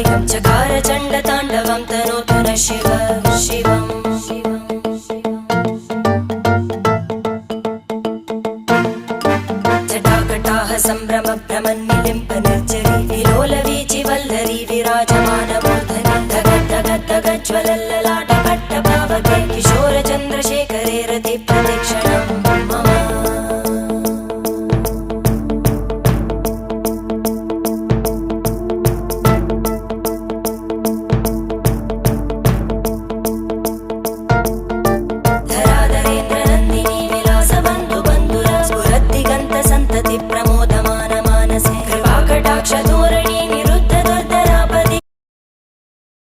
कायं चकार चण्डताण्डवं तनोतु न शिव शिवम् जटाकटाह सम्भ्रम भ्रमन्निलिम्प निर्जरी विलोलवीचि वल्लरी विराजमानमूर्धनि धग धग धग ज्वलल्ल